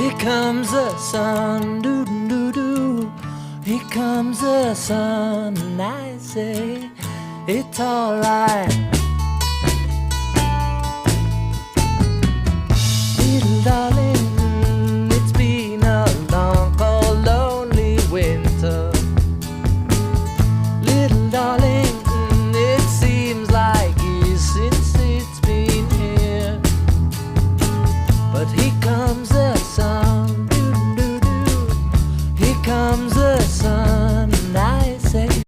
Here comes the sun, doo doo doo. Here comes the sun, and I say it's alright.